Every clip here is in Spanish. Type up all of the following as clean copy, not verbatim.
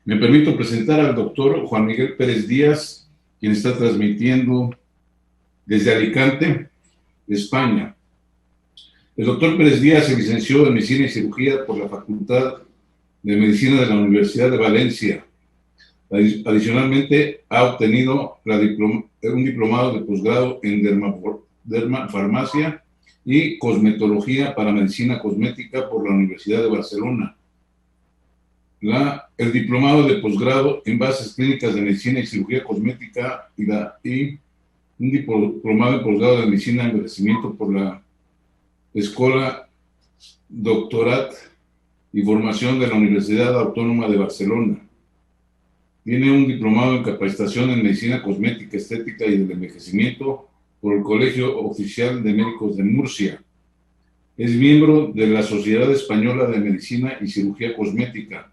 Me permito presentar al doctor Juan Miguel Pérez Díaz, quien está transmitiendo desde Alicante, España. El doctor Pérez Díaz se licenció en Medicina y Cirugía por la Facultad de Medicina de la Universidad de Valencia. Adicionalmente, ha obtenido un diplomado de posgrado en dermafarmacia y cosmetología para medicina cosmética por la Universidad de Barcelona. El diplomado de posgrado en bases clínicas de medicina y cirugía cosmética y un diplomado de posgrado de medicina y envejecimiento por la Escuela Doctorat y Formación de la Universidad Autónoma de Barcelona. Tiene un diplomado en capacitación en medicina cosmética, estética y del envejecimiento por el Colegio Oficial de Médicos de Murcia. Es miembro de la Sociedad Española de Medicina y Cirugía Cosmética.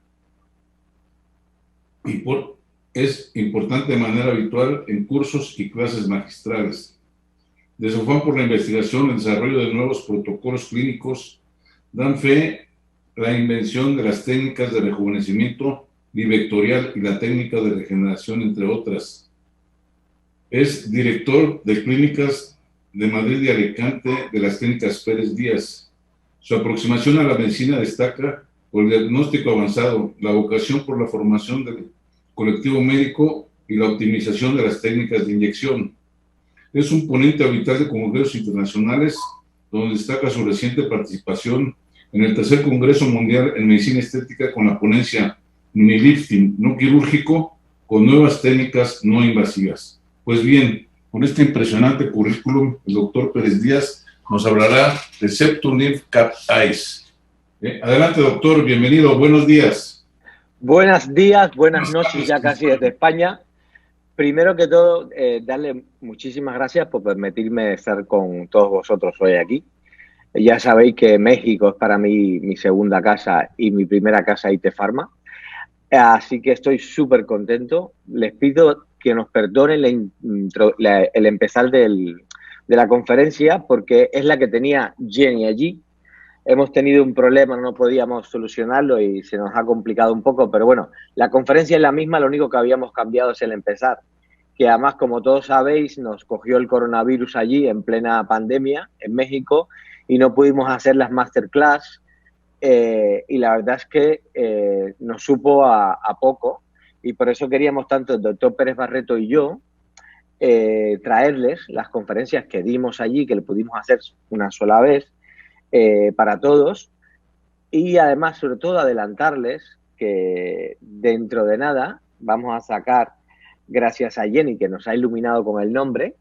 Es importante de manera habitual en cursos y clases magistrales. De su afán por la investigación y el desarrollo de nuevos protocolos clínicos, dan fe la invención de las técnicas de rejuvenecimiento bivectorial y la técnica de regeneración, entre otras. Es director de clínicas de Madrid y Alicante de las clínicas Pérez Díaz. Su aproximación a la medicina destaca por el diagnóstico avanzado, la vocación por la formación del colectivo médico y la optimización de las técnicas de inyección. Es un ponente habitual de congresos internacionales, donde destaca su reciente participación en el tercer Congreso Mundial en Medicina Estética con la ponencia Mini Lifting no quirúrgico con nuevas técnicas no invasivas. Pues bien, con este impresionante currículum, el doctor Pérez Díaz nos hablará de Septum Lymph Cap Eyes. Adelante, doctor, bienvenido, buenos días. Buenos días, buenas noches ya casi desde España. Primero que todo, darle muchísimas gracias por permitirme estar con todos vosotros hoy aquí. Ya sabéis que México es para mí mi segunda casa y mi primera casa IT Pharma. Así que estoy súper contento. Les pido que nos perdonen el empezar de la conferencia porque es la que tenía Jenny allí. Hemos tenido un problema, no podíamos solucionarlo y se nos ha complicado un poco, pero bueno, la conferencia es la misma, lo único que habíamos cambiado es el empezar, que además, como todos sabéis, nos cogió el coronavirus allí en plena pandemia en México y no pudimos hacer las masterclass y la verdad es que nos supo a poco y por eso queríamos tanto el doctor Pérez Barreto y yo traerles las conferencias que dimos allí, que le pudimos hacer una sola vez, para todos y además, sobre todo, adelantarles que dentro de nada vamos a sacar, gracias a Jenny, que nos ha iluminado con el nombre,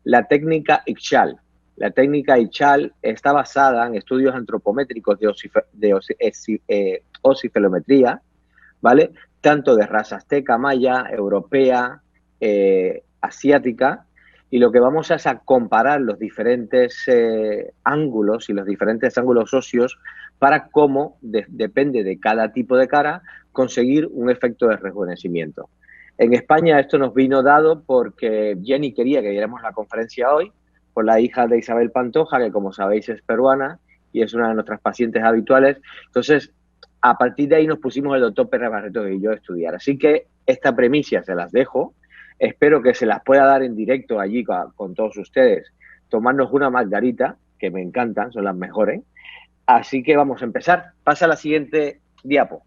la técnica Ixchel. La técnica Ixchel está basada en estudios antropométricos de osifelometría, ¿vale? Tanto de raza azteca, maya, europea, asiática, y lo que vamos es a comparar los diferentes ángulos y los diferentes ángulos óseos para cómo, depende de cada tipo de cara, conseguir un efecto de rejuvenecimiento. En España esto nos vino dado porque Jenny quería que diéramos la conferencia hoy, por la hija de Isabel Pantoja, que como sabéis es peruana y es una de nuestras pacientes habituales. Entonces, a partir de ahí nos pusimos el doctor Pérez Barreto y yo a estudiar. Así que esta premisa se las dejo. Espero que se las pueda dar en directo allí con todos ustedes. Tomarnos una margarita, que me encantan, son las mejores. Así que vamos a empezar. Pasa a la siguiente diapo.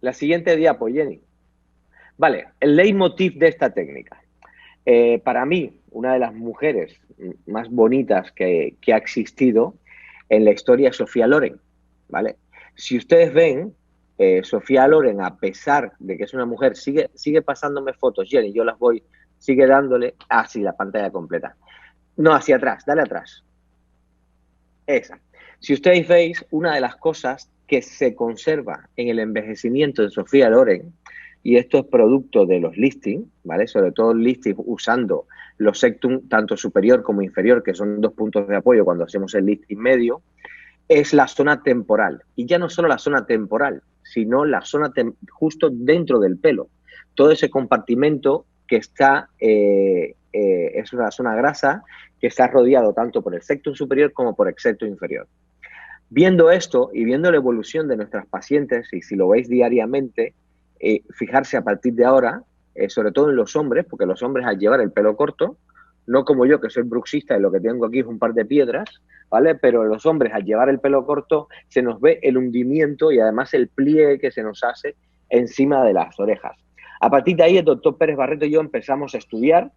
La siguiente diapo, Jenny. Vale, el leitmotiv de esta técnica. Para mí, una de las mujeres más bonitas que ha existido en la historia es Sofía Loren, ¿vale? Si ustedes ven, Sofía Loren, a pesar de que es una mujer, sigue pasándome fotos, Jenny, yo las voy, sigue dándole, sí, la pantalla completa. No, hacia atrás, dale atrás. Esa. Si ustedes veis, una de las cosas que se conserva en el envejecimiento de Sofía Loren, y esto es producto de los listings, ¿vale? Sobre todo el listing usando los septum, tanto superior como inferior, que son 2 puntos de apoyo cuando hacemos el listing medio, es la zona temporal. Y ya no solo la zona temporal, sino la zona justo dentro del pelo. Todo ese compartimento que está, es una zona grasa que está rodeado tanto por el septum superior como por el septum inferior. Viendo esto y viendo la evolución de nuestras pacientes, y si lo veis diariamente, fijarse a partir de ahora, sobre todo en los hombres, porque los hombres al llevar el pelo corto, no como yo que soy bruxista y lo que tengo aquí es un par de piedras, ¿vale? Pero los hombres al llevar el pelo corto se nos ve el hundimiento y además el pliegue que se nos hace encima de las orejas. A partir de ahí el doctor Pérez Barreto y yo empezamos a estudiar,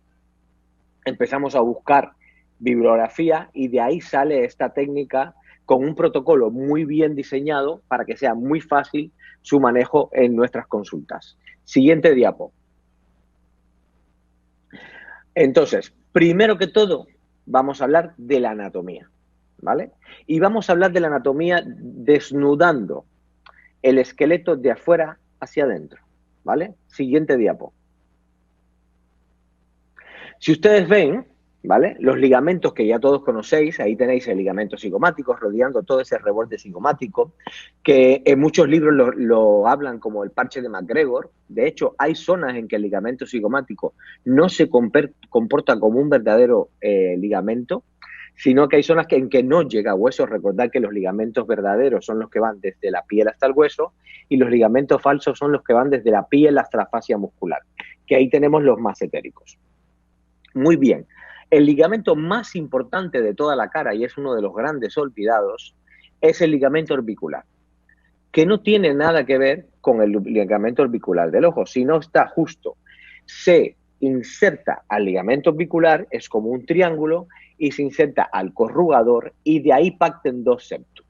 empezamos a buscar bibliografía y de ahí sale esta técnica con un protocolo muy bien diseñado para que sea muy fácil su manejo en nuestras consultas. Siguiente diapo. Entonces, primero que todo, vamos a hablar de la anatomía, ¿vale? Y vamos a hablar de la anatomía desnudando el esqueleto de afuera hacia adentro, ¿vale? Siguiente diapo. Si ustedes ven, ¿vale? Los ligamentos que ya todos conocéis, ahí tenéis el ligamento cigomático rodeando todo ese reborde cigomático, que en muchos libros lo hablan como el parche de McGregor. De hecho, hay zonas en que el ligamento cigomático no se comporta como un verdadero ligamento, sino que hay zonas en que no llega a hueso. Recordad que los ligamentos verdaderos son los que van desde la piel hasta el hueso y los ligamentos falsos son los que van desde la piel hasta la fascia muscular, que ahí tenemos los más etéricos. Muy bien. El ligamento más importante de toda la cara, y es uno de los grandes olvidados, es el ligamento orbicular, que no tiene nada que ver con el ligamento orbicular del ojo, sino está justo. Se inserta al ligamento orbicular, es como un triángulo, y se inserta al corrugador, y de ahí pacten dos septum.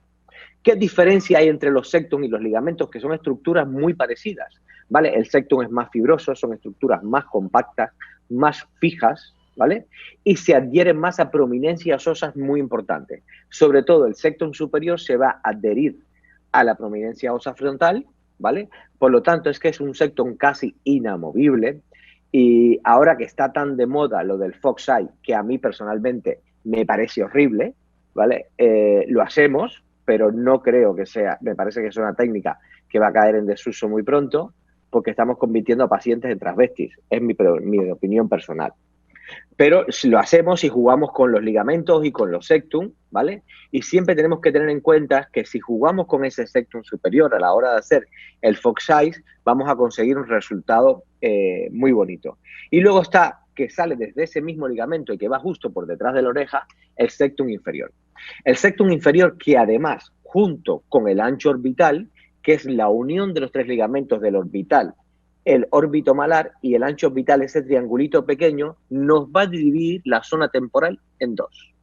¿Qué diferencia hay entre los septum y los ligamentos? Que son estructuras muy parecidas, ¿vale? El septum es más fibroso, son estructuras más compactas, más fijas, ¿vale? Y se adhieren más a prominencias óseas muy importantes. Sobre todo el septum superior se va a adherir a la prominencia ósea frontal, ¿vale? Por lo tanto, es que es un septum casi inamovible. Y ahora que está tan de moda lo del Fox Eye, que a mí personalmente me parece horrible, ¿vale? Lo hacemos, pero no creo que sea, me parece que es una técnica que va a caer en desuso muy pronto, porque estamos convirtiendo a pacientes en transvestis. Es mi opinión personal. Pero si lo hacemos y jugamos con los ligamentos y con los septum, ¿vale? Y siempre tenemos que tener en cuenta que si jugamos con ese septum superior a la hora de hacer el Fox Eyes, vamos a conseguir un resultado muy bonito. Y luego está, que sale desde ese mismo ligamento y que va justo por detrás de la oreja, el septum inferior. El septum inferior que además, junto con el ancho orbital, que es la unión de los tres ligamentos del orbital, el órbito malar y el ancho orbital, ese triangulito pequeño, nos va a dividir la zona temporal en dos.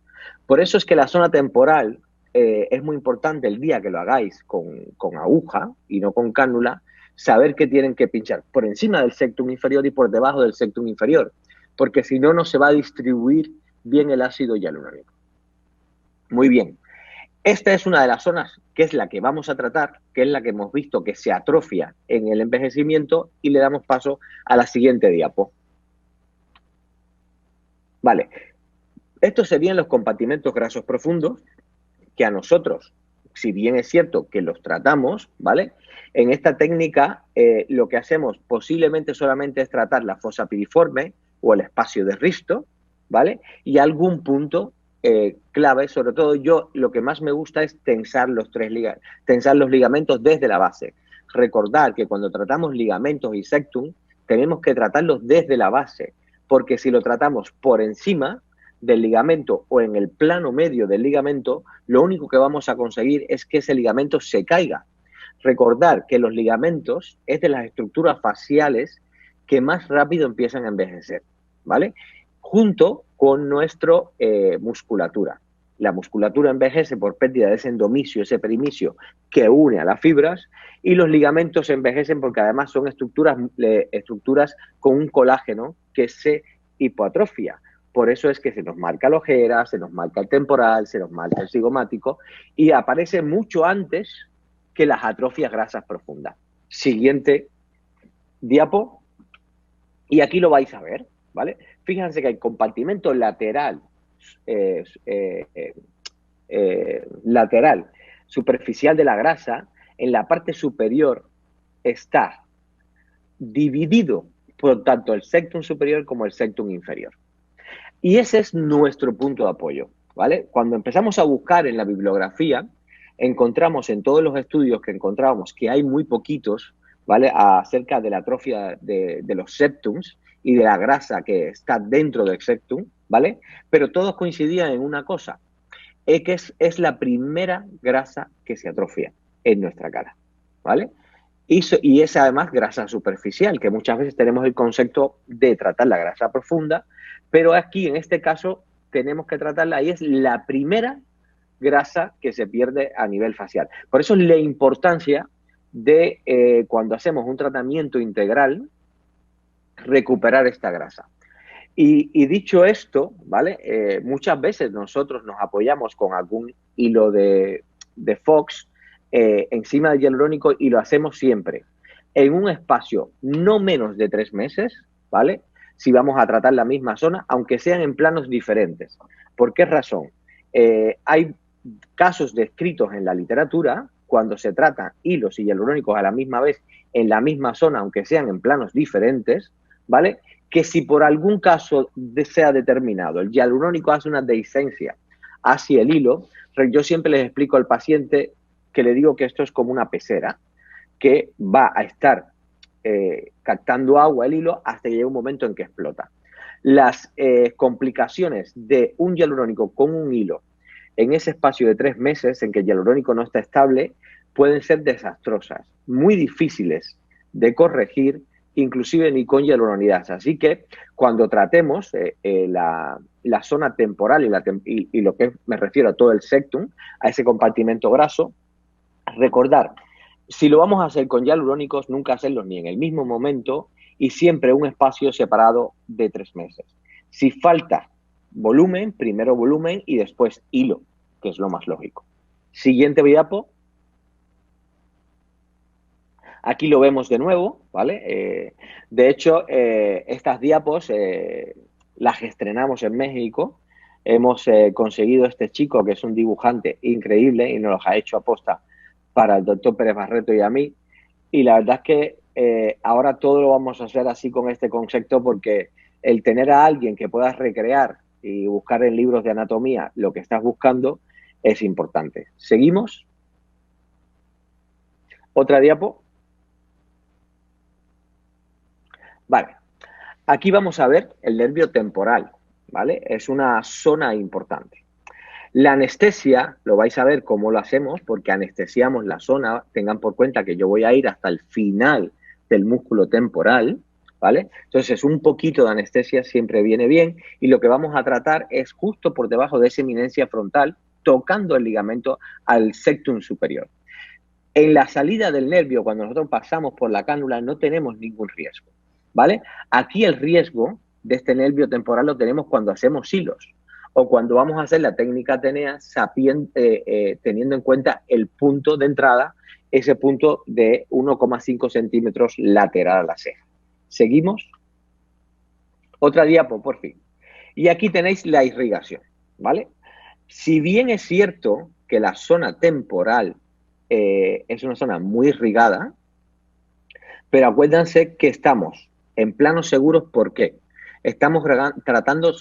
Por eso es que la zona temporal es muy importante el día que lo hagáis con aguja y no con cánula, saber que tienen que pinchar por encima del septum inferior y por debajo del septum inferior, porque si no, no se va a distribuir bien el ácido hialurónico. Muy bien. Esta es una de las zonas que es la que vamos a tratar, que es la que hemos visto que se atrofia en el envejecimiento, y le damos paso a la siguiente diapo. Vale, estos serían los compartimentos grasos profundos, que a nosotros, si bien es cierto que los tratamos, ¿vale? En esta técnica lo que hacemos posiblemente solamente es tratar la fosa piriforme o el espacio de Risto, ¿vale? Y algún punto clave, sobre todo yo lo que más me gusta es tensar los ligamentos desde la base. Recordar que cuando tratamos ligamentos y septum tenemos que tratarlos desde la base, porque si lo tratamos por encima del ligamento o en el plano medio del ligamento, lo único que vamos a conseguir es que ese ligamento se caiga. Recordar que los ligamentos es de las estructuras faciales que más rápido empiezan a envejecer, ¿vale? Junto con nuestra musculatura. La musculatura envejece por pérdida de ese endomisio, ese perimisio que une a las fibras, y los ligamentos envejecen porque además son estructuras con un colágeno que se hipoatrofia. Por eso es que se nos marca la ojera, se nos marca el temporal, se nos marca el cigomático y aparece mucho antes que las atrofias grasas profundas. Siguiente diapo. Y aquí lo vais a ver, ¿vale? Fíjense que el compartimento lateral, superficial de la grasa, en la parte superior está dividido por tanto el septum superior como el septum inferior. Y ese es nuestro punto de apoyo, ¿vale? Cuando empezamos a buscar en la bibliografía, encontramos en todos los estudios que encontramos que hay muy poquitos, ¿vale?, acerca de la atrofia de los septums y de la grasa que está dentro del septum, ¿vale? Pero todos coincidían en una cosa, es que es la primera grasa que se atrofia en nuestra cara, ¿vale? Y es además grasa superficial, que muchas veces tenemos el concepto de tratar la grasa profunda, pero aquí en este caso tenemos que tratarla y es la primera grasa que se pierde a nivel facial. Por eso es la importancia de cuando hacemos un tratamiento integral, recuperar esta grasa. Y dicho esto, ¿vale? Muchas veces nosotros nos apoyamos con algún hilo de Fox encima del hialurónico y lo hacemos siempre en un espacio no menos de 3 meses, ¿vale? Si vamos a tratar la misma zona, aunque sean en planos diferentes. ¿Por qué razón? Hay casos descritos en la literatura cuando se tratan hilos y hialurónicos a la misma vez en la misma zona, aunque sean en planos diferentes, ¿vale?, que si por algún caso sea determinado el hialurónico hace una dehiscencia hacia el hilo, yo siempre les explico al paciente que le digo que esto es como una pecera que va a estar captando agua el hilo hasta que llegue un momento en que explota. Las complicaciones de un hialurónico con un hilo en ese espacio de 3 meses en que el hialurónico no está estable pueden ser desastrosas, muy difíciles de corregir, inclusive ni con hialuronidasa. Así que cuando tratemos la zona temporal y lo que me refiero a todo el septum, a ese compartimento graso, recordar, si lo vamos a hacer con hialurónicos, nunca hacerlos ni en el mismo momento y siempre un espacio separado de 3 meses. Si falta volumen, primero volumen y después hilo, que es lo más lógico. Siguiente diapo. Aquí lo vemos de nuevo, ¿vale? De hecho, estas diapos las estrenamos en México. Hemos conseguido este chico, que es un dibujante increíble y nos los ha hecho aposta para el doctor Pérez Barreto y a mí. Y la verdad es que ahora todo lo vamos a hacer así con este concepto porque el tener a alguien que pueda recrear y buscar en libros de anatomía lo que estás buscando es importante. ¿Seguimos? ¿Otra diapo? Vale, aquí vamos a ver el nervio temporal, ¿vale? Es una zona importante. La anestesia, lo vais a ver cómo lo hacemos, porque anestesiamos la zona, tengan por cuenta que yo voy a ir hasta el final del músculo temporal, ¿vale? Entonces, un poquito de anestesia siempre viene bien y lo que vamos a tratar es justo por debajo de esa eminencia frontal, tocando el ligamento al septum superior. En la salida del nervio, cuando nosotros pasamos por la cánula, no tenemos ningún riesgo, ¿vale? Aquí el riesgo de este nervio temporal lo tenemos cuando hacemos hilos o cuando vamos a hacer la técnica Atenea teniendo en cuenta el punto de entrada, ese punto de 1,5 centímetros lateral a la ceja. ¿Seguimos? Otra diapo, por fin. Y aquí tenéis la irrigación, ¿vale? Si bien es cierto que la zona temporal es una zona muy irrigada, pero acuérdense que estamos en planos seguros. ¿Por qué? Estamos tratando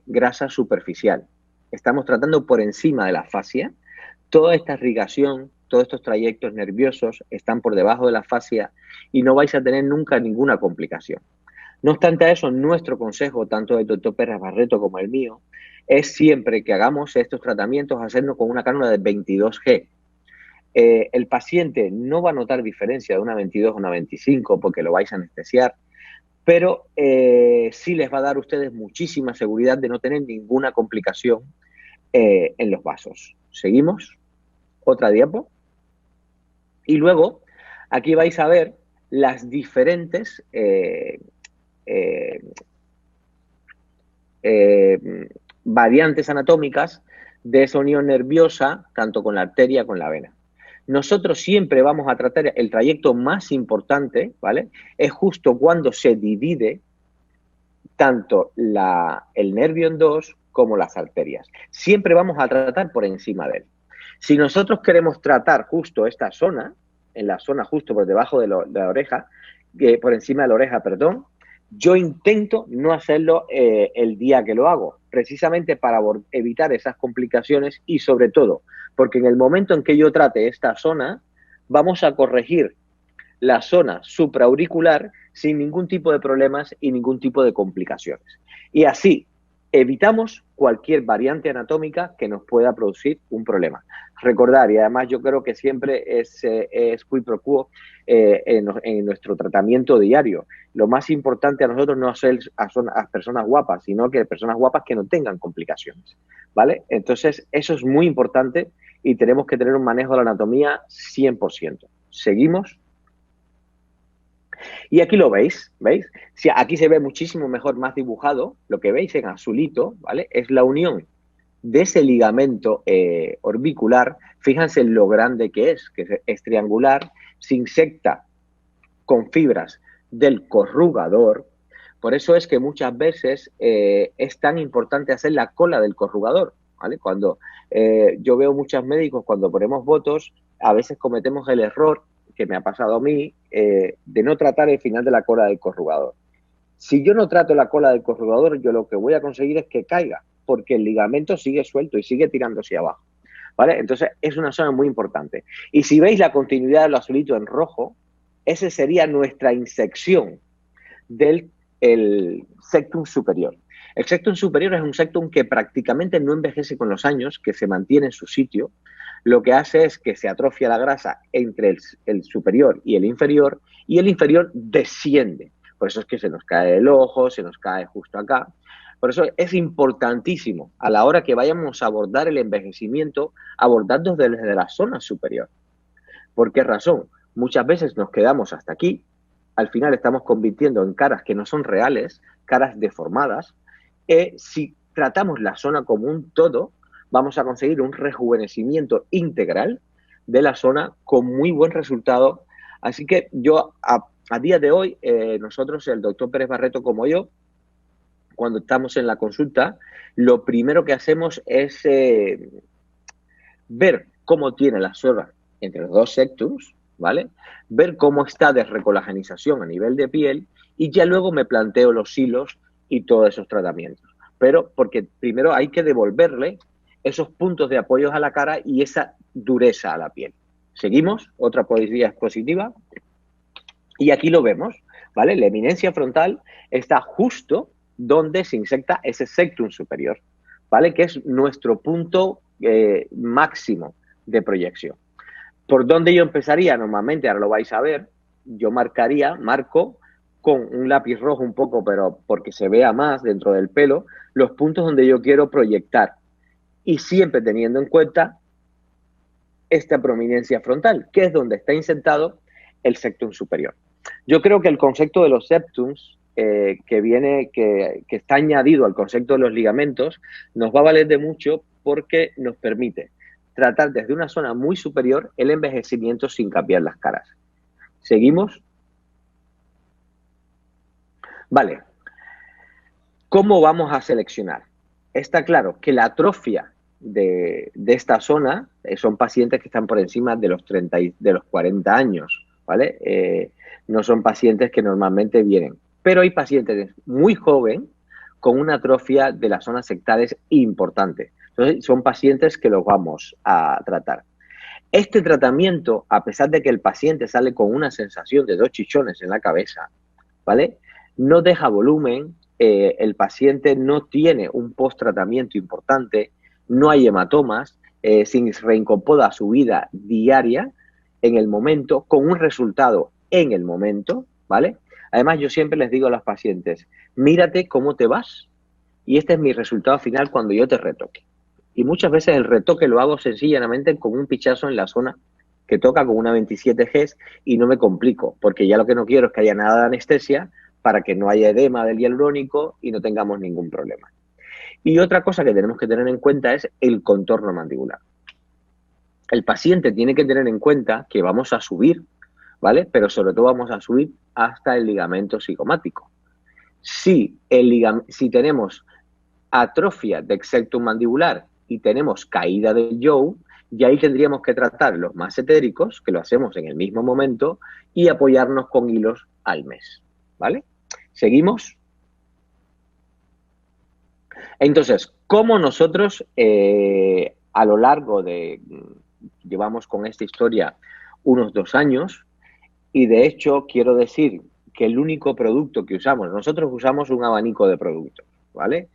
grasa superficial, estamos tratando por encima de la fascia. Toda esta irrigación, todos estos trayectos nerviosos están por debajo de la fascia y no vais a tener nunca ninguna complicación. No obstante a eso, nuestro consejo, tanto del doctor Pérez Barreto como el mío, es siempre que hagamos estos tratamientos, hacernos con una cánula de 22G. El paciente no va a notar diferencia de una 22 a una 25 porque lo vais a anestesiar, pero sí les va a dar a ustedes muchísima seguridad de no tener ninguna complicación en los vasos. ¿Seguimos? Otra diapo. Y luego, aquí vais a ver las diferentes variantes anatómicas de esa unión nerviosa, tanto con la arteria como con la vena. Nosotros siempre vamos a tratar el trayecto más importante, ¿vale? Es justo cuando se divide tanto el nervio en dos como las arterias. Siempre vamos a tratar por encima de él. Si nosotros queremos tratar justo esta zona, en la zona justo por debajo de la oreja, por encima de la oreja, perdón, yo intento no hacerlo el día que lo hago, precisamente para evitar esas complicaciones y sobre todo Porque en el momento en que yo trate esta zona, vamos a corregir la zona supraauricular sin ningún tipo de problemas y ningún tipo de complicaciones. Y así evitamos cualquier variante anatómica que nos pueda producir un problema. Recordar, y además yo creo que siempre es quid pro quo en nuestro tratamiento diario. Lo más importante a nosotros no es a personas guapas, sino que personas guapas que no tengan complicaciones, ¿vale? Entonces, eso es muy importante y tenemos que tener un manejo de la anatomía 100%. Seguimos. Y aquí lo veis, ¿veis? Si aquí se ve muchísimo mejor, más dibujado, lo que veis en azulito, ¿vale? Es la unión de ese ligamento orbicular. Fíjense lo grande que es triangular, se insecta con fibras del corrugador. Por eso es que muchas veces es tan importante hacer la cola del corrugador, ¿vale? Cuando yo veo muchos médicos, cuando ponemos botox, a veces cometemos el error que me ha pasado a mí, de no tratar el final de la cola del corrugador. Si yo no trato la cola del corrugador, yo lo que voy a conseguir es que caiga, porque el ligamento sigue suelto y sigue tirando hacia abajo, ¿vale? Entonces, es una zona muy importante. Y si veis la continuidad de lo azulito en rojo, esa sería nuestra insección del septum superior. El septum superior es un septum que prácticamente no envejece con los años, que se mantiene en su sitio. Lo que hace es que se atrofia la grasa entre el superior y el inferior inferior desciende. Por eso es que se nos cae el ojo, se nos cae justo acá. Por eso es importantísimo a la hora que vayamos a abordar el envejecimiento, abordarnos desde la zona superior. ¿Por qué razón? Muchas veces nos quedamos hasta aquí, al final estamos convirtiendo en caras que no son reales, caras deformadas. Si tratamos la zona como un todo, vamos a conseguir un rejuvenecimiento integral de la zona con muy buen resultado. Así que yo, a día de hoy, nosotros, el doctor Pérez Barreto como yo, cuando estamos en la consulta, lo primero que hacemos es ver cómo tiene la zona entre los dos septums, ¿vale? Ver cómo está de recolagenización a nivel de piel y ya luego me planteo los hilos y todos esos tratamientos. Pero porque primero hay que devolverle esos puntos de apoyo a la cara y esa dureza a la piel. Seguimos, otra diapositiva. Y aquí lo vemos, ¿vale? La eminencia frontal está justo donde se insecta ese septum superior, ¿vale? Que es nuestro punto máximo de proyección. ¿Por dónde yo empezaría? Normalmente, ahora lo vais a ver, yo marco con un lápiz rojo un poco, pero porque se vea más dentro del pelo, los puntos donde yo quiero proyectar. Y siempre teniendo en cuenta esta prominencia frontal, que es donde está insertado el septum superior. Yo creo que el concepto de los septums, que está añadido al concepto de los ligamentos, nos va a valer de mucho porque nos permite tratar desde una zona muy superior el envejecimiento sin cambiar las caras. ¿Seguimos? Vale. ¿Cómo vamos a seleccionar? Está claro que la atrofia de esta zona son pacientes que están por encima de los 40 años, ¿vale? No son pacientes que normalmente vienen. Pero hay pacientes muy jóvenes con una atrofia de las zonas sectales importante. Entonces, son pacientes que los vamos a tratar. Este tratamiento, a pesar de que el paciente sale con una sensación de 2 chichones en la cabeza, ¿vale? No deja volumen, el paciente no tiene un post-tratamiento importante, no hay hematomas, se reincorpora a su vida diaria en el momento, con un resultado en el momento, ¿vale? Además, yo siempre les digo a los pacientes, mírate cómo te vas y este es mi resultado final cuando yo te retoque. Y muchas veces el retoque lo hago sencillamente con un pichazo en la zona que toca con una 27 Gs y no me complico, porque ya lo que no quiero es que haya nada de anestesia para que no haya edema del hialurónico y no tengamos ningún problema. Y otra cosa que tenemos que tener en cuenta es el contorno mandibular. El paciente tiene que tener en cuenta que vamos a subir, ¿vale? Pero sobre todo vamos a subir hasta el ligamento cigomático. Si tenemos atrofia del septum mandibular y tenemos caída del jaw, y ahí tendríamos que tratar los massetéricos, que lo hacemos en el mismo momento, y apoyarnos con hilos al mes, ¿vale? ¿Seguimos? Entonces, ¿cómo nosotros a lo largo de, llevamos con esta historia unos 2 años, y de hecho quiero decir que el único producto que usamos, nosotros usamos un abanico de productos, ¿vale?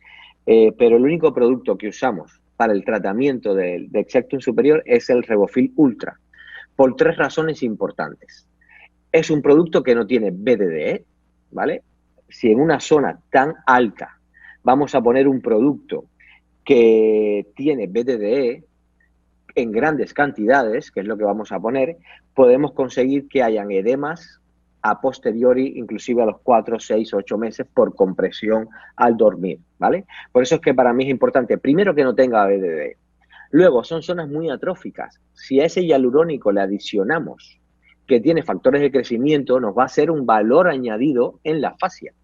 Pero el único producto que usamos para el tratamiento de septum superior es el Revofil Ultra, por 3 razones importantes. Es un producto que no tiene BDDE, ¿vale? Si en una zona tan alta vamos a poner un producto que tiene BDDE en grandes cantidades, que es lo que vamos a poner, podemos conseguir que hayan edemas a posteriori, inclusive a los 4, 6, 8 meses por compresión al dormir, ¿vale? Por eso es que para mí es importante, primero, que no tenga BDDE. Luego, son zonas muy atróficas. Si a ese hialurónico le adicionamos que tiene factores de crecimiento, nos va a ser un valor añadido en la fascia.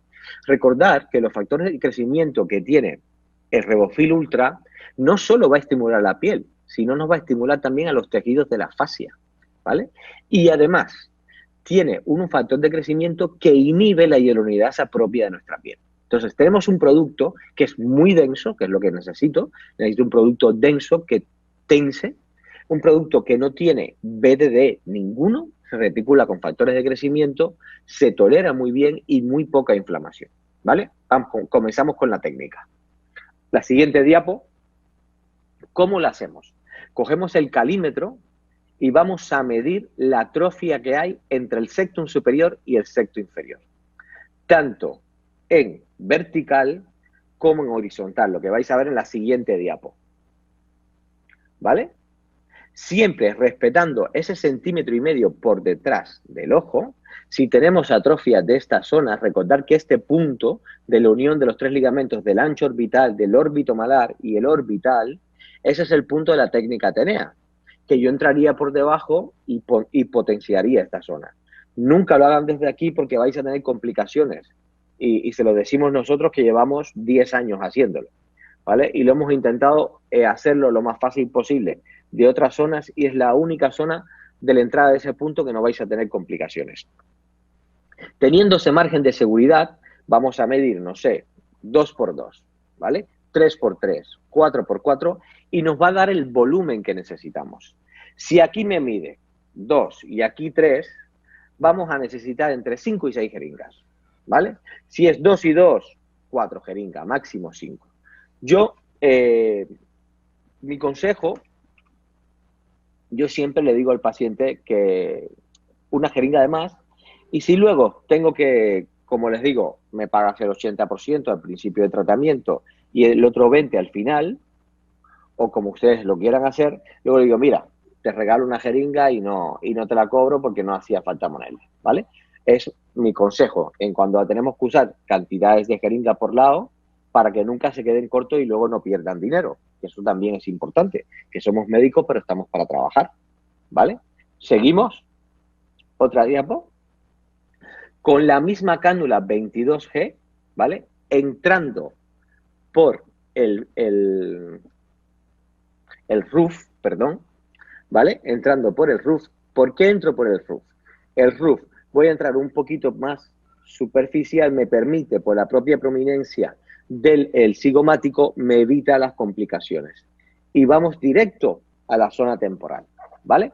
Recordar que los factores de crecimiento que tiene el Revofil Ultra no solo va a estimular la piel, sino nos va a estimular también a los tejidos de la fascia, ¿vale? Y además tiene un factor de crecimiento que inhibe la hialuronidasa propia de nuestra piel. Entonces tenemos un producto que es muy denso, que es lo que necesito un producto denso que tense, un producto que no tiene BDD ninguno, se reticula con factores de crecimiento, se tolera muy bien y muy poca inflamación, ¿vale? Comenzamos con la técnica. La siguiente diapo, ¿cómo la hacemos? Cogemos el calímetro y vamos a medir la atrofia que hay entre el septum superior y el septum inferior, tanto en vertical como en horizontal, lo que vais a ver en la siguiente diapo, ¿vale? Siempre respetando ese 1,5 centímetros por detrás del ojo. Si tenemos atrofia de esta zona, recordar que este punto de la unión de los 3 ligamentos del ancho orbital, del órbito malar y el orbital, ese es el punto de la técnica Atenea, que yo entraría por debajo y potenciaría esta zona. Nunca lo hagan desde aquí porque vais a tener complicaciones. Y se lo decimos nosotros que llevamos 10 años haciéndolo, ¿vale? Y lo hemos intentado hacerlo lo más fácil posible de otras zonas y es la única zona de la entrada de ese punto que no vais a tener complicaciones. Teniendo ese margen de seguridad, vamos a medir, no sé, 2x2, ¿vale? 3x3, 4x4 y nos va a dar el volumen que necesitamos. Si aquí me mide 2 y aquí 3, vamos a necesitar entre 5 y 6 jeringas, ¿vale? Si es 2 y 2, 4 jeringas, máximo 5. Yo, mi consejo, yo siempre le digo al paciente que una jeringa de más, y si luego tengo que, como les digo, me pagas el 80% al principio de tratamiento y el otro 20% al final, o como ustedes lo quieran hacer, luego le digo, mira, te regalo una jeringa y no te la cobro porque no hacía falta ponerla, ¿vale? Es mi consejo en cuando tenemos que usar cantidades de jeringa por lado para que nunca se queden cortos y luego no pierdan dinero. Eso también es importante, que somos médicos pero estamos para trabajar, ¿vale? Seguimos. Otra diapo. Con la misma cánula 22G, ¿vale? Entrando por el roof, perdón, ¿vale? Entrando por el roof. ¿Por qué entro por el roof? El roof, voy a entrar un poquito más superficial, me permite, por la propia prominencia del cigomático, me evita las complicaciones. Y vamos directo a la zona temporal, ¿vale?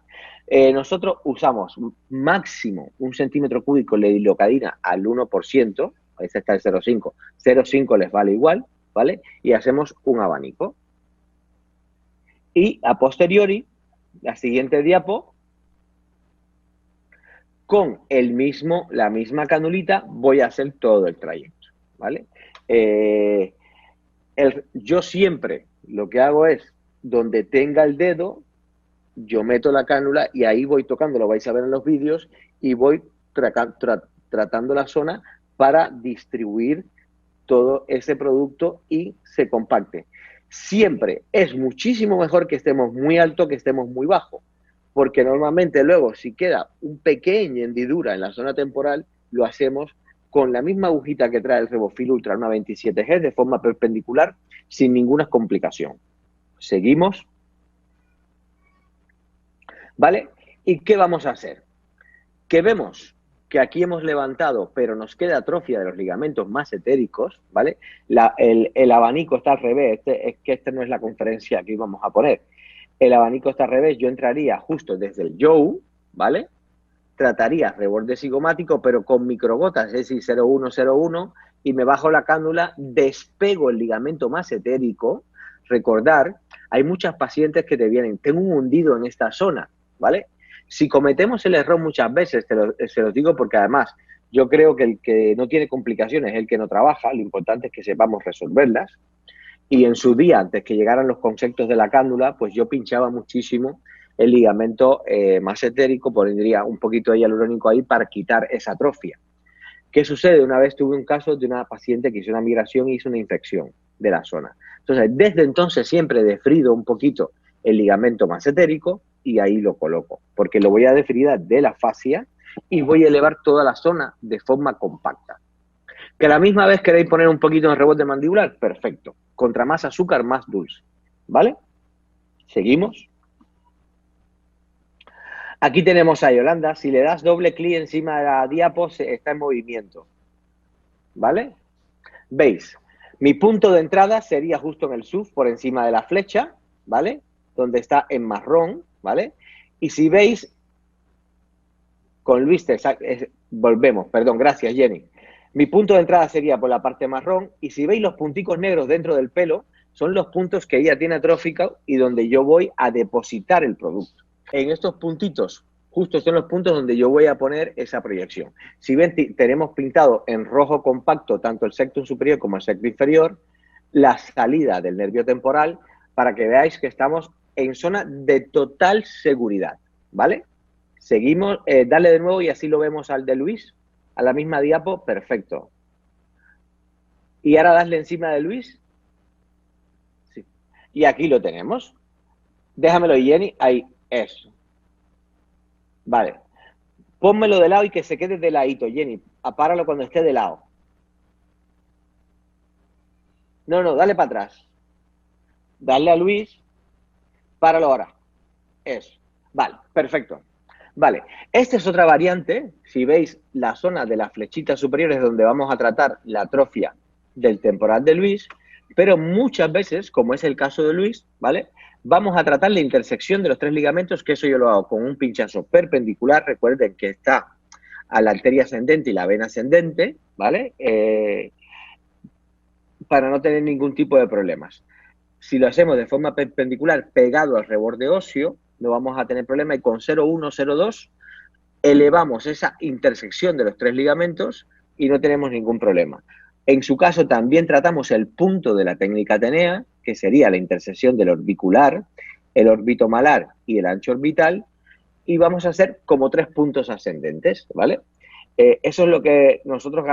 Nosotros usamos máximo 1 centímetro cúbico de lidocaína al 1%, ese está el 0,5, 0,5 les vale igual, ¿vale? Y hacemos un abanico. Y a posteriori, la siguiente diapo, con la misma canulita voy a hacer todo el trayecto, ¿vale? Yo siempre lo que hago es, donde tenga el dedo, yo meto la cánula y ahí voy tocando, lo vais a ver en los vídeos, y voy tratando la zona para distribuir todo ese producto y se compacte. Siempre es muchísimo mejor que estemos muy alto que estemos muy bajo, porque normalmente luego si queda un pequeña hendidura en la zona temporal, lo hacemos con la misma agujita que trae el Revofil Ultra, una 27G, de forma perpendicular, sin ninguna complicación. Seguimos. ¿Vale? ¿Y qué vamos a hacer? Que vemos que aquí hemos levantado, pero nos queda atrofia de los ligamentos más etéricos, ¿vale? El abanico está al revés, es que esta no es la conferencia que íbamos a poner. El abanico está al revés, yo entraría justo desde el Joe, ¿vale? Trataría reborde cigomático, pero con microgotas, es decir, 0,1, y me bajo la cánula, despego el ligamento masentérico. Recordar, hay muchas pacientes que te vienen, tengo un hundido en esta zona, ¿vale? Si cometemos el error muchas veces, se los digo porque además yo creo que el que no tiene complicaciones es el que no trabaja, lo importante es que sepamos resolverlas. Y en su día, antes que llegaran los conceptos de la cándula, pues yo pinchaba muchísimo el ligamento masentérico, pondría un poquito de hialurónico ahí para quitar esa atrofia. ¿Qué sucede? Una vez tuve un caso de una paciente que hizo una migración y hizo una infección de la zona. Entonces, desde entonces siempre defrido un poquito el ligamento masentérico y ahí lo coloco, porque lo voy a defridar de la fascia y voy a elevar toda la zona de forma compacta. Que a la misma vez queréis poner un poquito de rebote mandibular, perfecto. Contra más azúcar, más dulce. ¿Vale? Seguimos. Aquí tenemos a Yolanda. Si le das doble clic encima de la diapo, está en movimiento. ¿Vale? ¿Veis? Mi punto de entrada sería justo en el SUF, por encima de la flecha, ¿vale? Donde está en marrón, ¿vale? Y si veis, con Luis, volvemos, perdón, gracias Jenny. Mi punto de entrada sería por la parte marrón y si veis los punticos negros dentro del pelo, son los puntos que ella tiene atrófica y donde yo voy a depositar el producto. En estos puntitos, justo son los puntos donde yo voy a poner esa proyección. Si ven, tenemos pintado en rojo compacto tanto el septum superior como el septum inferior, la salida del nervio temporal, para que veáis que estamos en zona de total seguridad, ¿vale? Seguimos, dale de nuevo y así lo vemos al de Luis, a la misma diapo, perfecto. Y ahora darle encima de Luis. Sí. Y aquí lo tenemos. Déjamelo, Jenny, ahí, eso. Vale. Pónmelo de lado y que se quede de ladito, Jenny. Apáralo cuando esté de lado. No, no, dale para atrás. Dale a Luis. Páralo ahora. Eso. Vale, perfecto. Vale, esta es otra variante. Si veis la zona de las flechitas superiores donde vamos a tratar la atrofia del temporal de Luis, pero muchas veces, como es el caso de Luis, ¿vale? Vamos a tratar la intersección de los tres ligamentos, que eso yo lo hago con un pinchazo perpendicular. Recuerden que está a la arteria ascendente y la vena ascendente, ¿vale? Para no tener ningún tipo de problemas. Si lo hacemos de forma perpendicular pegado al reborde óseo, no vamos a tener problema y con 0,1, 0,2 elevamos esa intersección de los tres ligamentos y no tenemos ningún problema. En su caso también tratamos el punto de la técnica Atenea, que sería la intersección del orbicular, el orbitomalar y el ancho orbital, y vamos a hacer como 3 puntos ascendentes, ¿vale? Eso es lo que nosotros,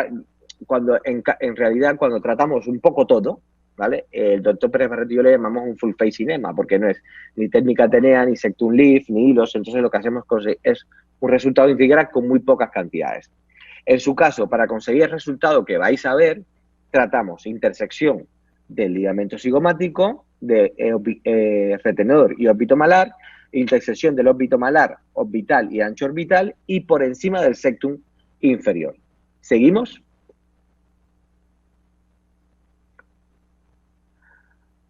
cuando en realidad, cuando tratamos un poco todo, ¿vale? El doctor Pérez Barreto y yo le llamamos un full face cinema, porque no es ni técnica Atenea, ni sectum leaf, ni hilos, entonces lo que hacemos es un resultado integral con muy pocas cantidades. En su caso, para conseguir el resultado que vais a ver, tratamos intersección del ligamento cigomático, de retenedor y orbitomalar, intersección del orbitomalar, orbital y ancho orbital, y por encima del septum inferior. ¿Seguimos?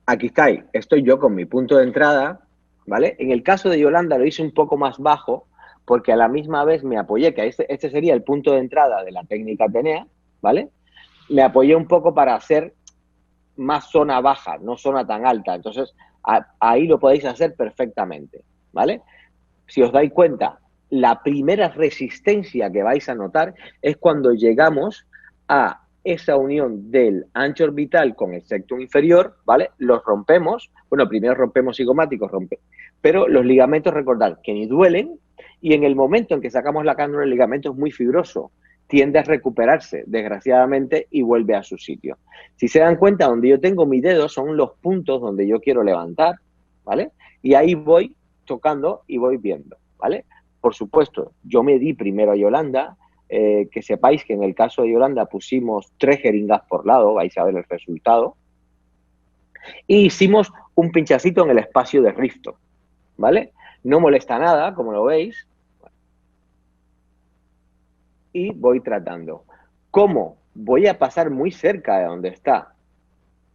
Aquí estoy yo con mi punto de entrada, ¿vale? En el caso de Yolanda lo hice un poco más bajo, porque a la misma vez me apoyé, que este sería el punto de entrada de la técnica Atenea, ¿vale? Me apoyé un poco para hacer más zona baja, no zona tan alta. Entonces, ahí lo podéis hacer perfectamente, ¿vale? Si os dais cuenta, la primera resistencia que vais a notar es cuando llegamos a esa unión del ancho orbital con el septum inferior, ¿vale? Los rompemos, bueno, primero rompemos cigomáticos, pero los ligamentos, recordad que ni duelen, y en el momento en que sacamos la cánula, el ligamento es muy fibroso, tiende a recuperarse, desgraciadamente, y vuelve a su sitio. Si se dan cuenta, donde yo tengo mi dedo son los puntos donde yo quiero levantar, ¿vale? Y ahí voy tocando y voy viendo, ¿vale? Por supuesto, yo me di primero a Yolanda, que sepáis que en el caso de Yolanda pusimos 3 jeringas por lado, vais a ver el resultado, y hicimos un pinchacito en el espacio de rifto, ¿vale? No molesta nada, como lo veis, y voy tratando. ¿Cómo? Voy a pasar muy cerca de donde está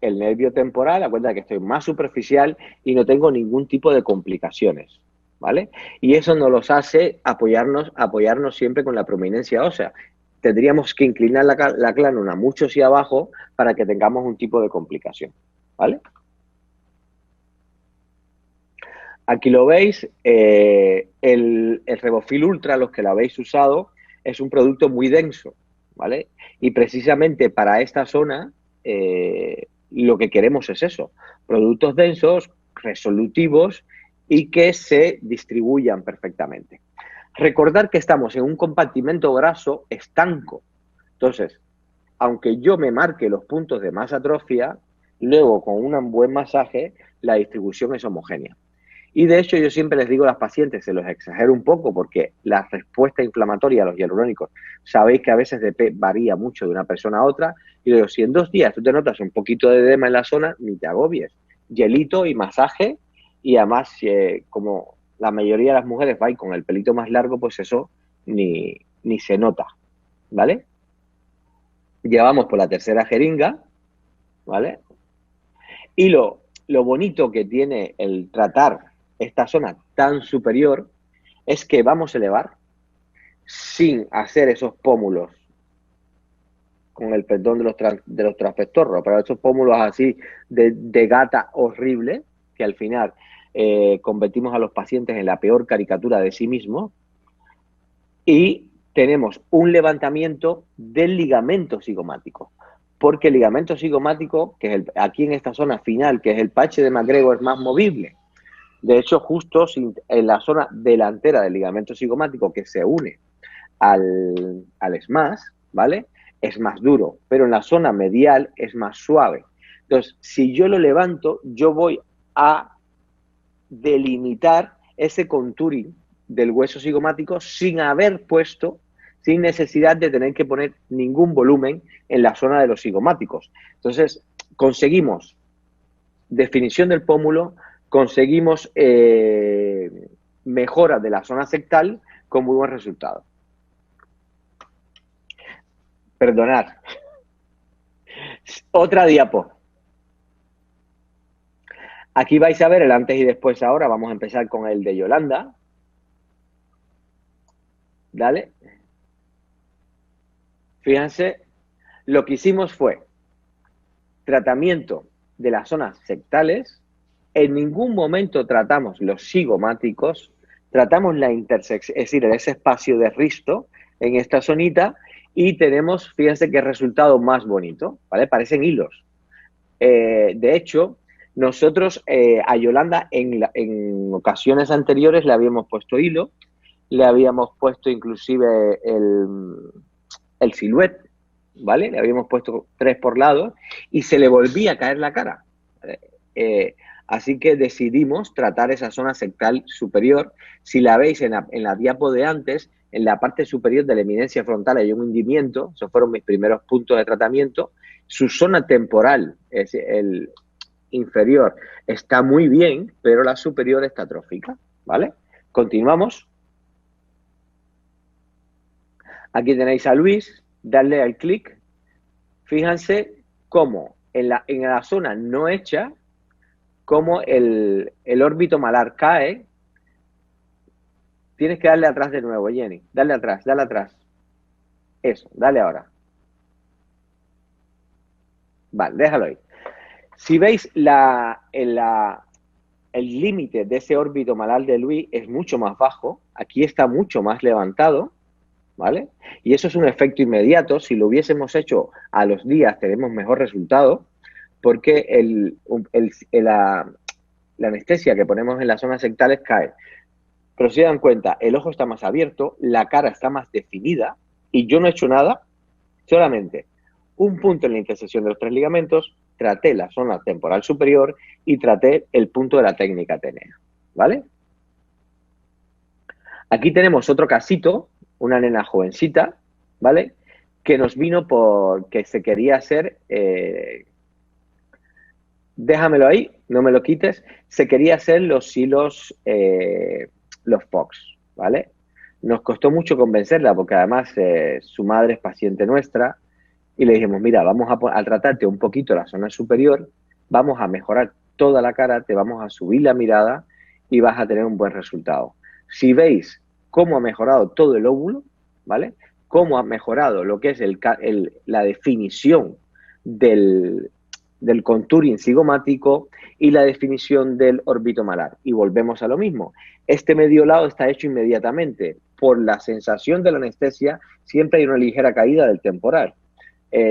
el nervio temporal, acuérdate que estoy más superficial y no tengo ningún tipo de complicaciones, ¿vale? Y eso nos los hace apoyarnos siempre con la prominencia ósea. Tendríamos que inclinar la clánula mucho hacia abajo para que tengamos un tipo de complicación, ¿vale? Aquí lo veis, el Revofil Ultra, los que lo habéis usado, es un producto muy denso, ¿vale? Y precisamente para esta zona lo que queremos es eso, productos densos, resolutivos y que se distribuyan perfectamente. Recordar que estamos en un compartimento graso estanco. Entonces, aunque yo me marque los puntos de más atrofia, luego con un buen masaje la distribución es homogénea. Y de hecho yo siempre les digo a las pacientes, se los exagero un poco porque la respuesta inflamatoria a los hialurónicos, sabéis que a veces varía mucho de una persona a otra, y digo, si en 2 días tú te notas un poquito de edema en la zona, ni te agobies, hielito y masaje, y además como la mayoría de las mujeres va con el pelito más largo, pues eso ni se nota, ¿vale? Ya vamos por la tercera jeringa, ¿vale? Y lo bonito que tiene el tratar esta zona tan superior es que vamos a elevar sin hacer esos pómulos, con el perdón de los transfectorros, pero esos pómulos así de gata horrible, que al final convertimos a los pacientes en la peor caricatura de sí mismos, y tenemos un levantamiento del ligamento cigomático. Porque el ligamento cigomático, que es aquí en esta zona final, que es el parche de McGregor, es más movible. De hecho, justo en la zona delantera del ligamento cigomático que se une al SMAS, ¿vale? Es más duro, pero en la zona medial es más suave. Entonces, si yo lo levanto, yo voy a delimitar ese contouring del hueso cigomático sin haber puesto, sin necesidad de tener que poner ningún volumen en la zona de los cigomáticos. Entonces, conseguimos definición del pómulo, conseguimos mejora de la zona sectal con muy buen resultado. Perdonad. Otra diapo. Aquí vais a ver el antes y después ahora. Vamos a empezar con el de Yolanda. Dale. Fíjense, lo que hicimos fue tratamiento de las zonas sectales. En ningún momento tratamos los cigomáticos, tratamos la intersección, es decir, ese espacio de risto en esta zonita, y tenemos, fíjense qué resultado más bonito, ¿vale? Parecen hilos. De hecho, nosotros a Yolanda en ocasiones anteriores le habíamos puesto hilo, le habíamos puesto inclusive el siluet, ¿vale? Le habíamos puesto 3 por lado y se le volvía a caer la cara. Así que decidimos tratar esa zona sectal superior. Si la veis en la diapo de antes, en la parte superior de la eminencia frontal hay un hundimiento, esos fueron mis primeros puntos de tratamiento. Su zona temporal, es el inferior, está muy bien, pero la superior está atrófica, ¿vale? Continuamos. Aquí tenéis a Luis, darle al clic. Fíjense cómo en la zona no hecha, cómo el órbito malar cae. Tienes que darle atrás de nuevo, Jenny. Dale atrás, dale atrás. Eso, dale ahora. Vale, déjalo ahí. Si veis el límite de ese órbito malar de Luis es mucho más bajo. Aquí está mucho más levantado, ¿vale? Y eso es un efecto inmediato. Si lo hubiésemos hecho a los días, tenemos mejor resultado, porque la anestesia que ponemos en las zonas sectales cae. Pero si se dan cuenta, el ojo está más abierto, la cara está más definida y yo no he hecho nada, solamente un punto en la intersección de los 3 ligamentos, traté la zona temporal superior y traté el punto de la técnica Atenea, ¿vale? Aquí tenemos otro casito, una nena jovencita, ¿vale? Que nos vino porque se quería hacer, déjamelo ahí, no me lo quites, se quería hacer los hilos, los Fox, ¿vale? Nos costó mucho convencerla porque además su madre es paciente nuestra, Y le dijimos, mira, vamos a tratarte un poquito la zona superior, vamos a mejorar toda la cara, te vamos a subir la mirada y vas a tener un buen resultado. Si veis cómo ha mejorado todo el óvulo, ¿vale? Cómo ha mejorado lo que es la definición del contouring cigomático y la definición del órbito malar. Y volvemos a lo mismo. Este medio lado está hecho inmediatamente. Por la sensación de la anestesia, siempre hay una ligera caída del temporal.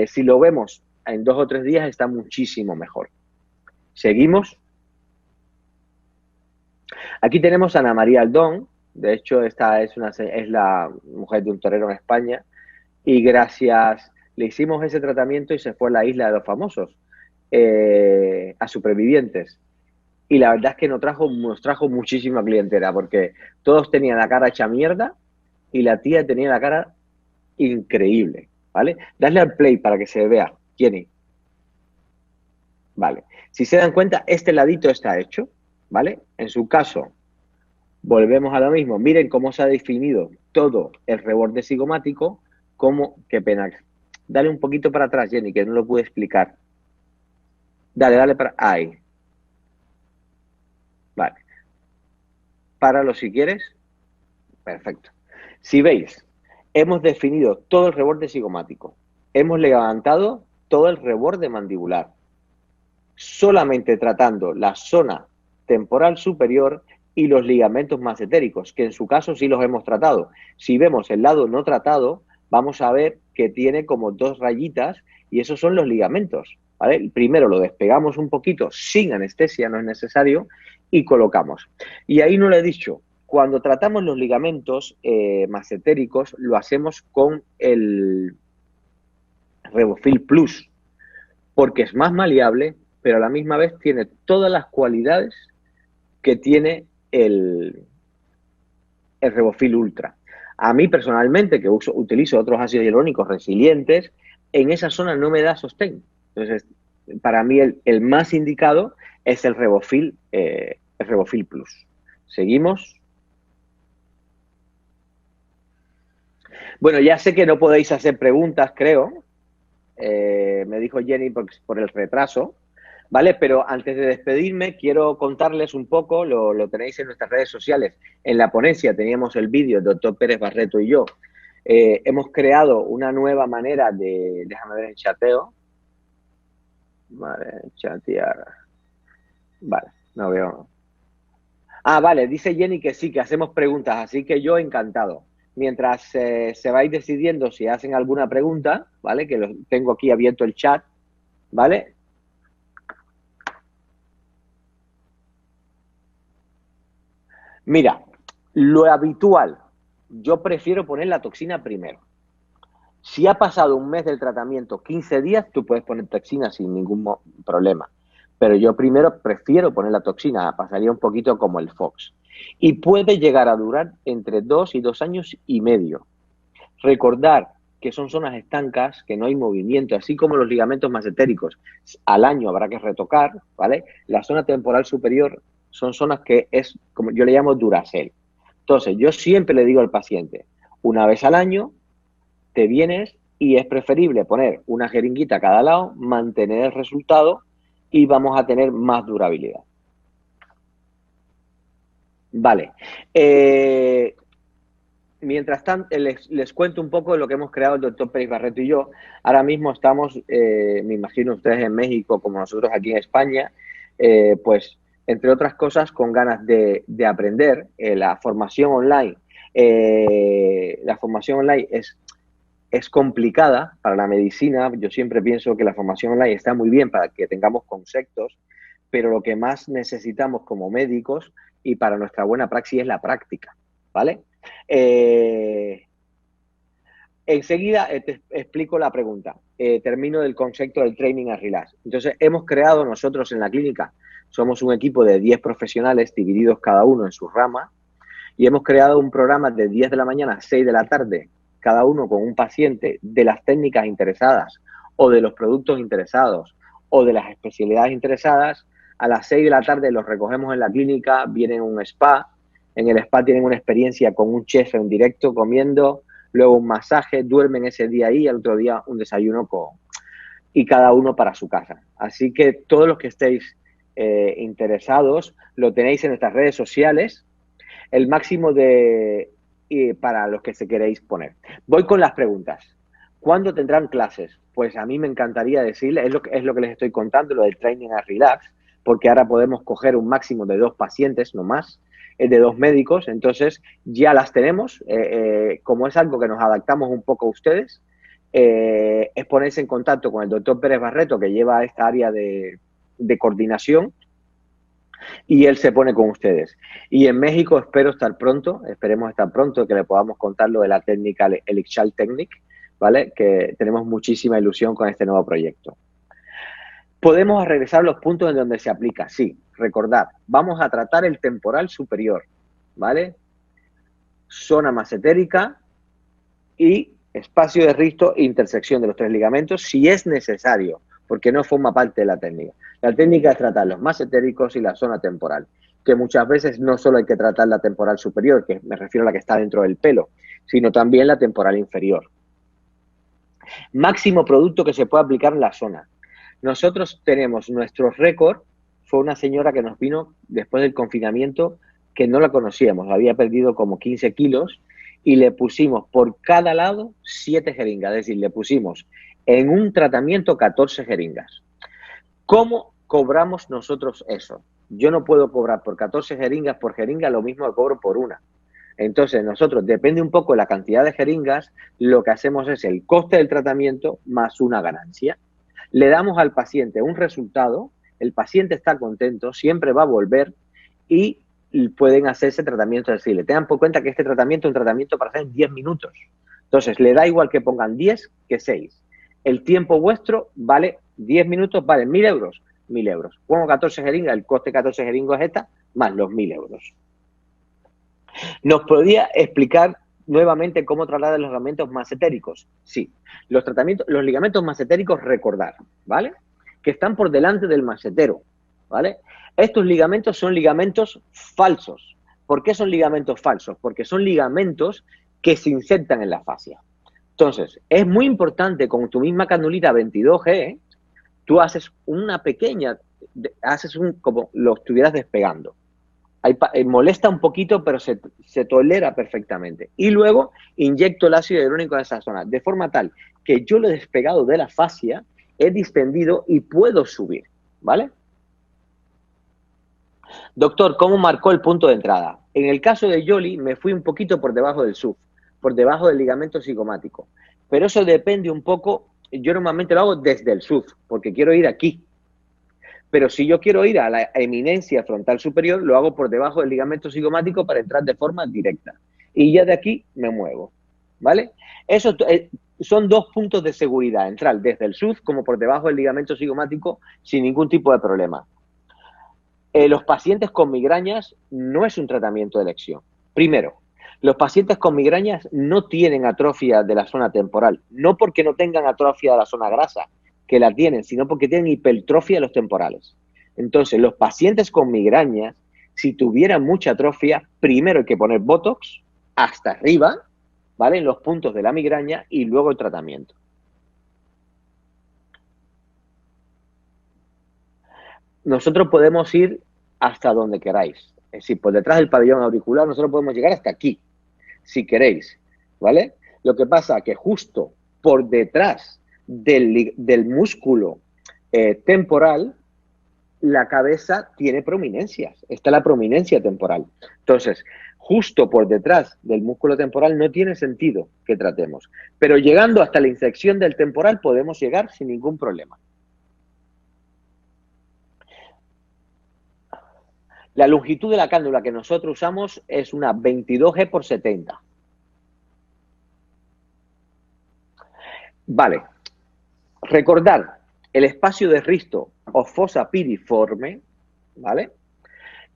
Si lo vemos en 2 o 3 días, está muchísimo mejor. Seguimos. Aquí tenemos a Ana María Aldón. De hecho, esta es la mujer de un torero en España. Y gracias, le hicimos ese tratamiento y se fue a la isla de los famosos, a supervivientes. Y la verdad es que nos trajo muchísima clientela, porque todos tenían la cara hecha mierda y la tía tenía la cara increíble, ¿vale? Dadle al play para que se vea, Jenny. Vale. Si se dan cuenta, este ladito está hecho, ¿vale? En su caso, volvemos a lo mismo. Miren cómo se ha definido todo el reborde cigomático. Qué pena. Dale un poquito para atrás, Jenny, que no lo pude explicar. Dale para... Ahí. Vale. Páralo si quieres. Perfecto. Si veis, hemos definido todo el reborde cigomático. Hemos levantado todo el reborde mandibular. Solamente tratando la zona temporal superior y los ligamentos masentéricos, que en su caso sí los hemos tratado. Si vemos el lado no tratado, vamos a ver que tiene como 2 rayitas y esos son los ligamentos, ¿vale? Primero lo despegamos un poquito sin anestesia, no es necesario, y colocamos. Y ahí no lo he dicho, cuando tratamos los ligamentos masentéricos lo hacemos con el Revofil Plus, porque es más maleable, pero a la misma vez tiene todas las cualidades que tiene el Revofil Ultra. A mí personalmente, que utilizo otros ácidos hialurónicos resilientes, en esa zona no me da sostén. Entonces, para mí el más indicado es el Revofil Plus. Seguimos. Bueno, ya sé que no podéis hacer preguntas, creo. Me dijo Jenny por el retraso, ¿vale? Pero antes de despedirme, quiero contarles un poco, lo tenéis en nuestras redes sociales. En la ponencia teníamos el vídeo, el doctor Pérez Barreto y yo. Hemos creado una nueva manera de... Déjame ver el chateo. Vale, chatear. Vale, no veo. Ah, vale, dice Jenny que sí, que hacemos preguntas, así que yo encantado. Mientras se vais decidiendo si hacen alguna pregunta, ¿vale? Que tengo aquí abierto el chat, ¿vale? Mira, lo habitual, yo prefiero poner la toxina primero. Si ha pasado un mes del tratamiento, 15 días, tú puedes poner toxina sin ningún problema. Pero yo primero prefiero poner la toxina, pasaría un poquito como el Fox. Y puede llegar a durar entre 2 y 2 años y medio. Recordar que son zonas estancas, que no hay movimiento, así como los ligamentos masentéricos. Al año habrá que retocar, ¿vale? La zona temporal superior son zonas que es, como yo le llamo Duracell. Entonces, yo siempre le digo al paciente, una vez al año, te vienes y es preferible poner una jeringuita a cada lado, mantener el resultado y vamos a tener más durabilidad. Vale. Mientras tanto, les cuento un poco de lo que hemos creado el doctor Pérez Barreto y yo. Ahora mismo estamos, me imagino ustedes en México, como nosotros aquí en España, pues, entre otras cosas, con ganas de aprender la formación online. La formación online es complicada para la medicina. Yo siempre pienso que la formación online está muy bien para que tengamos conceptos, pero lo que más necesitamos como médicos y para nuestra buena praxis es la práctica, ¿vale? Enseguida te explico la pregunta. Termino el concepto del training and relax. Entonces, hemos creado nosotros en la clínica, somos un equipo de 10 profesionales divididos cada uno en su rama y hemos creado un programa de 10 de la mañana a 6 de la tarde, cada uno con un paciente de las técnicas interesadas o de los productos interesados o de las especialidades interesadas. A las 6 de la tarde los recogemos en la clínica, vienen a un spa. En el spa tienen una experiencia con un chef en directo comiendo, luego un masaje, duermen ese día ahí, al otro día un desayuno y cada uno para su casa. Así que todos los que estéis interesados, lo tenéis en nuestras redes sociales, el máximo para los que se queréis poner. Voy con las preguntas. ¿Cuándo tendrán clases? Pues a mí me encantaría decirles, es lo que les estoy contando, lo del Training and Relax, porque ahora podemos coger un máximo de 2 pacientes, no más, de 2 médicos, entonces ya las tenemos. Como es algo que nos adaptamos un poco a ustedes, es ponerse en contacto con el doctor Pérez Barreto, que lleva esta área de coordinación, y él se pone con ustedes. Y en México esperemos estar pronto, que le podamos contar lo de la técnica, el Ixchel Technique, ¿vale? Que tenemos muchísima ilusión con este nuevo proyecto. ¿Podemos regresar a los puntos en donde se aplica? Sí, recordad, vamos a tratar el temporal superior, ¿vale? Zona masetérica y espacio de risto e intersección de los 3 ligamentos, si es necesario, porque no forma parte de la técnica. La técnica es tratar los masetéricos y la zona temporal, que muchas veces no solo hay que tratar la temporal superior, que me refiero a la que está dentro del pelo, sino también la temporal inferior. Máximo producto que se puede aplicar en la zona. Nosotros tenemos nuestro récord, fue una señora que nos vino después del confinamiento, que no la conocíamos, había perdido como 15 kilos, y le pusimos por cada lado 7 jeringas, es decir, le pusimos en un tratamiento 14 jeringas. ¿Cómo cobramos nosotros eso? Yo no puedo cobrar por 14 jeringas por jeringa lo mismo que cobro por una. Entonces, nosotros, depende un poco de la cantidad de jeringas, lo que hacemos es el coste del tratamiento más una ganancia. Le damos al paciente un resultado, el paciente está contento, siempre va a volver y pueden hacerse tratamiento. Es decir, le tengan por cuenta que este tratamiento es un tratamiento para hacer en 10 minutos. Entonces, le da igual que pongan 10 que 6. El tiempo vuestro vale 10 minutos, vale 1.000 euros, 1.000 euros. Pongo 14 jeringas, el coste de 14 jeringas es esta, más los 1.000 euros. ¿Nos podría explicar nuevamente cómo tratar los ligamentos masetéricos? Sí, los ligamentos masetéricos, recordar, ¿vale? Que están por delante del masetero, ¿vale? Estos ligamentos son ligamentos falsos. ¿Por qué son ligamentos falsos? Porque son ligamentos que se insertan en la fascia. Entonces, es muy importante con tu misma canulita 22G, tú haces una pequeña, como lo estuvieras despegando. Molesta un poquito, pero se tolera perfectamente. Y luego inyecto el ácido hialurónico en esa zona, de forma tal que yo lo he despegado de la fascia, he distendido y puedo subir, ¿vale? Doctor, ¿cómo marcó el punto de entrada? En el caso de Yoli, me fui un poquito por debajo del SUF, por debajo del ligamento cigomático. Pero eso depende un poco, yo normalmente lo hago desde el SUF, porque quiero ir aquí. Pero si yo quiero ir a la eminencia frontal superior, lo hago por debajo del ligamento cigomático para entrar de forma directa. Y ya de aquí me muevo, ¿vale? Eso son 2 puntos de seguridad, entrar desde el SUF como por debajo del ligamento cigomático sin ningún tipo de problema. Los pacientes con migrañas no es un tratamiento de elección. Primero, los pacientes con migrañas no tienen atrofia de la zona temporal, no porque no tengan atrofia de la zona grasa, que la tienen, sino porque tienen hipertrofia de los temporales. Entonces, los pacientes con migrañas, si tuvieran mucha atrofia, primero hay que poner Botox hasta arriba, ¿vale? En los puntos de la migraña y luego el tratamiento. Nosotros podemos ir hasta donde queráis. Es decir, por detrás del pabellón auricular nosotros podemos llegar hasta aquí, si queréis, ¿vale? Lo que pasa es que justo por detrás del músculo temporal, la cabeza tiene prominencias. Está la prominencia temporal. Entonces, justo por detrás del músculo temporal no tiene sentido que tratemos. Pero llegando hasta la intersección del temporal podemos llegar sin ningún problema. La longitud de la cánula que nosotros usamos es una 22G por 70. Vale. Recordar, el espacio de risto o fosa piriforme, ¿vale?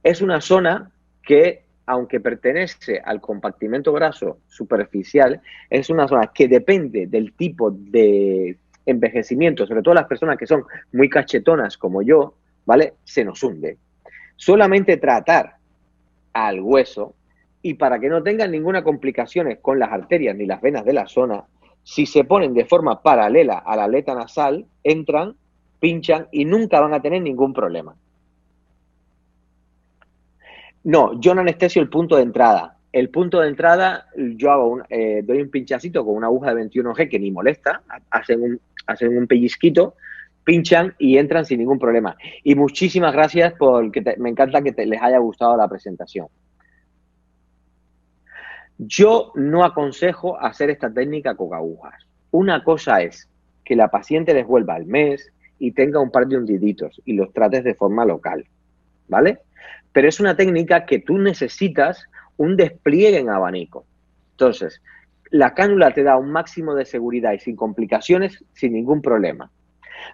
Es una zona que, aunque pertenece al compartimento graso superficial, es una zona que depende del tipo de envejecimiento, sobre todo las personas que son muy cachetonas como yo, ¿vale? Se nos hunde. Solamente tratar al hueso Y para que no tengan ninguna complicación con las arterias ni las venas de la zona, si se ponen de forma paralela a la aleta nasal, entran, pinchan y nunca van a tener ningún problema. No, yo no anestesio el punto de entrada. El punto de entrada, yo doy un pinchacito con una aguja de 21G que ni molesta, hacen un pellizquito, pinchan y entran sin ningún problema. Y muchísimas gracias porque me encanta que les haya gustado la presentación. Yo no aconsejo hacer esta técnica con agujas. Una cosa es que la paciente les vuelva al mes y tenga un par de hundiditos y los trates de forma local, ¿vale? Pero es una técnica que tú necesitas un despliegue en abanico. Entonces, la cánula te da un máximo de seguridad y sin complicaciones, sin ningún problema.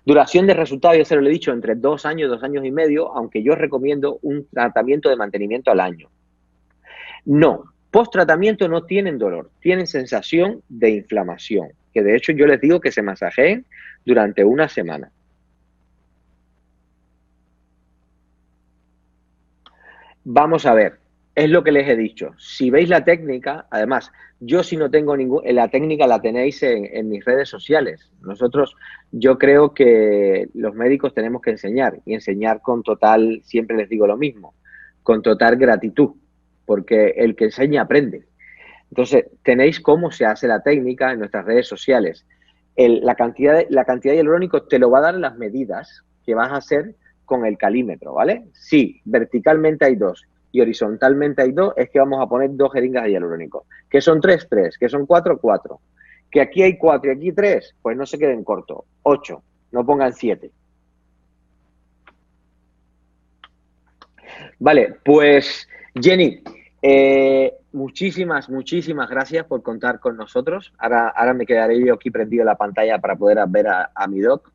Duración de resultado, ya se lo he dicho, entre 2 años, 2 años y medio, aunque yo recomiendo un tratamiento de mantenimiento al año. No, post-tratamiento no tienen dolor, tienen sensación de inflamación, que de hecho yo les digo que se masajeen durante una semana. Vamos a ver, es lo que les he dicho. Si veis la técnica, además, yo si no tengo la técnica la tenéis en mis redes sociales. Yo creo que los médicos tenemos que enseñar y enseñar con total, siempre les digo lo mismo, con total gratitud, porque el que enseña aprende. Entonces, tenéis cómo se hace la técnica en nuestras redes sociales. La cantidad de hialurónico te lo va a dar las medidas que vas a hacer con el calímetro, ¿vale? Si verticalmente hay 2 y horizontalmente hay 2, es que vamos a poner 2 jeringas de hialurónico. ¿Que son 3? 3. ¿Que son 4? 4. ¿Que aquí hay 4 y aquí 3? Pues no se queden cortos. 8. No pongan 7. Vale, pues Jenny, muchísimas gracias por contar con nosotros. Ahora me quedaré yo aquí prendido en la pantalla para poder ver a mi doc,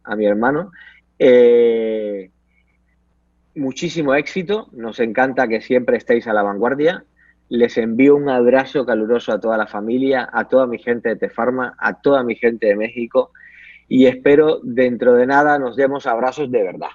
a mi hermano. Muchísimo éxito, nos encanta que siempre estéis a la vanguardia. Les envío un abrazo caluroso a toda la familia, a toda mi gente de Tefarma, a toda mi gente de México y espero dentro de nada nos demos abrazos de verdad.